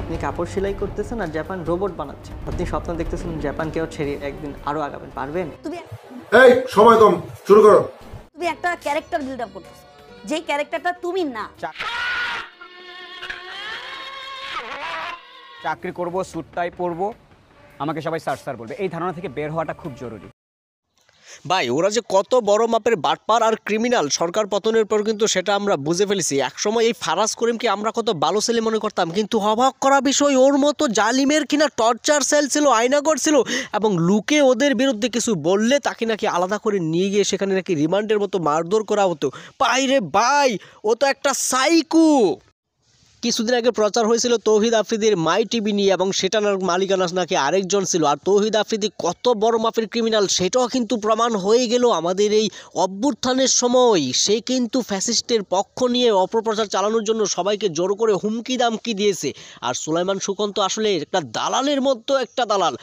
আপনি কাপড় সেলাই করতেছেন আর জাপান রোবট বানাচ্ছেন। আপনি স্বপ্ন দেখতেছেন জাপানকেও ছেড়ে একদিন আরো আগাবেন, পারবেন? এই সময় কম, শুরু করো। তুমি একটা ক্যারেক্টার বিল্ড আপ করতেছো, যেই ক্যারেক্টারটা তুমি না। চাকরি করব, স্যুট টাই পরবো, আমাকে সবাই স্যার স্যার বলবে, এই ধারণা থেকে বের হওয়াটা খুব জরুরি। ভাই ওরা যে কত বড় মাপের বাটপার আর ক্রিমিনাল, সরকার পতনের পর কিন্তু সেটা আমরা বুঝে ফেলেছি। একসময় এই ফারাজ করিমকে আমরা কত ভালো ছেলে মনে করতাম, কিন্তু অবাক করা বিষয় ওর মতো জালিমের কিনা টর্চার সেল ছিল, আয়নাগর ছিল, এবং লুকে ওদের বিরুদ্ধে কিছু বললে তাকে নাকি আলাদা করে নিয়ে গিয়ে সেখানে নাকি রিমান্ডের মতো মারধর করা হতো। বাইরে ভাই, ও তো একটা সাইকো। কিছুদিন আগে প্রচার হয়েছিল তৌহিদ আফ্রিদির মাই টিভি নিয়ে, এবং সেটার মালিকানা নাকি আরেকজন ছিল। আর তৌহিদ আফ্রিদি কত বড় মাপের ক্রিমিনাল সেটাও কিন্তু প্রমাণ হয়ে গেল আমাদের এই অভ্যুত্থানের সময়। সে কিন্তু ফ্যাসিস্টের পক্ষ নিয়ে অপপ্রচার চালানোর জন্য সবাইকে জোর করে হুমকি দামকি দিয়েছে। আর সুলাইমান সুখন তো আসলে একটা দালালের মতো একটা দালাল।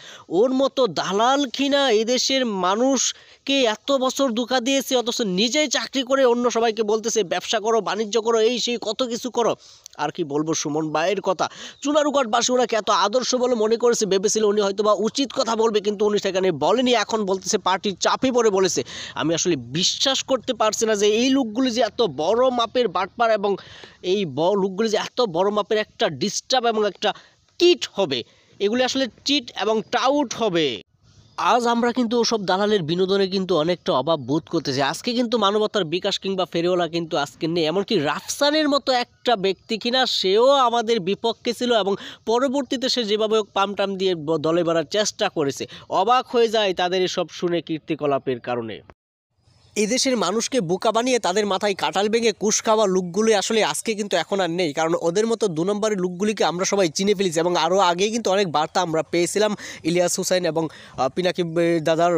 ওর মতো দালাল কিনা এদেশের মানুষকে এত বছর ধোঁকা দিয়েছে, অথচ নিজেই চাকরি করে অন্য সবাইকে বলতেছে ব্যবসা করো, বাণিজ্য করো, এই সেই কত কিছু করো। আর কি বলবো সুমন ভাইয়ের কথা, চুনারুঘাটবাসী ওনাকে এত আদর্শ বলে মনে করেছে, ভেবেছিল উনি হয়তো বা উচিত কথা বলবে, কিন্তু উনি সেখানে বলেনি। এখন বলতেছে পার্টির চাপে পড়ে বলেছে। আমি আসলে বিশ্বাস করতে পারছি না যে এই লোকগুলি যে এত বড় মাপের বাটপার, এবং এই লোকগুলি যে এত বড় মাপের একটা ডিস্টার্ব এবং একটা কিট হবে। এগুলি আসলে চিট এবং টাউট হবে। আজ আমরা কিন্তু ওসব দালালের বিনোদনে কিন্তু অনেকটা অভাব বোধ করতেছি। আজকে কিন্তু মানবতার বিকাশ কিংবা ফেরিওয়ালা কিন্তু আজকে নেই। এমনকি রাফসানের মতো একটা ব্যক্তি কিনা সেও আমাদের বিপক্ষে ছিল, এবং পরবর্তীতে সে যেভাবে পামটাম দিয়ে দলে বাড়ার চেষ্টা করেছে। অবাক হয়ে যায় তাদের এসব শুনে কীর্তিকলাপের কারণে। এদেশের মানুষকে বোকা বানিয়ে তাদের মাথায় কাঁঠাল ভেঙে কুশ খাওয়া লোকগুলি আসলে আজকে কিন্তু এখন আর নেই, কারণ ওদের মতো 2 নম্বরের লোকগুলিকে আমরা সবাই চিনে ফেলেছি। এবং আরও আগে কিন্তু অনেক বার্তা আমরা পেয়েছিলাম ইলিয়াস হুসাইন এবং পিনাকি দাদার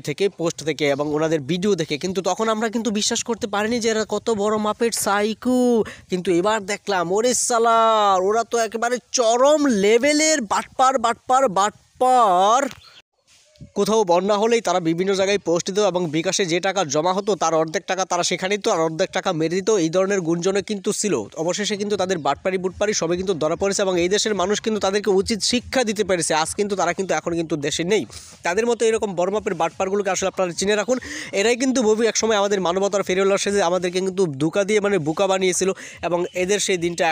থেকে, পোস্ট থেকে, এবং ওনাদের ভিডিও দেখে, কিন্তু তখন আমরা কিন্তু বিশ্বাস করতে পারিনি যে এরা কত বড় মাপের সাইকো। কিন্তু এবার দেখলাম ওরে সালার, ওরা তো একেবারে চরম লেভেলের বাটপার। কোথাও বন্যা হলেই তারা বিভিন্ন জায়গায় পোস্ট দিত, এবং বিকাশে যে টাকা জমা হতো তার অর্ধেক টাকা তারা সেখানে দিত, আর অর্ধেক টাকা মেরে দিত। এই ধরনের গুঞ্জনে কিন্তু ছিল। অবশেষে কিন্তু তাদের বুটপারি সবই কিন্তু ধরা পড়েছে, এবং এই দেশের মানুষ কিন্তু তাদেরকে উচিত শিক্ষা দিতে পেরেছে। আজ কিন্তু তারা কিন্তু এখন কিন্তু দেশে নেই। তাদের মতো এরকম বড় মাপের বাটপারগুলোকে আসলে আপনারা চিনে রাখুন। এরাই কিন্তু একসময় আমাদের মানবতার ফেরিওয়ালার সাথে আমাদেরকে কিন্তু ধোঁকা দিয়ে বোকা বানিয়েছিল, এবং এদের সেই দিনটা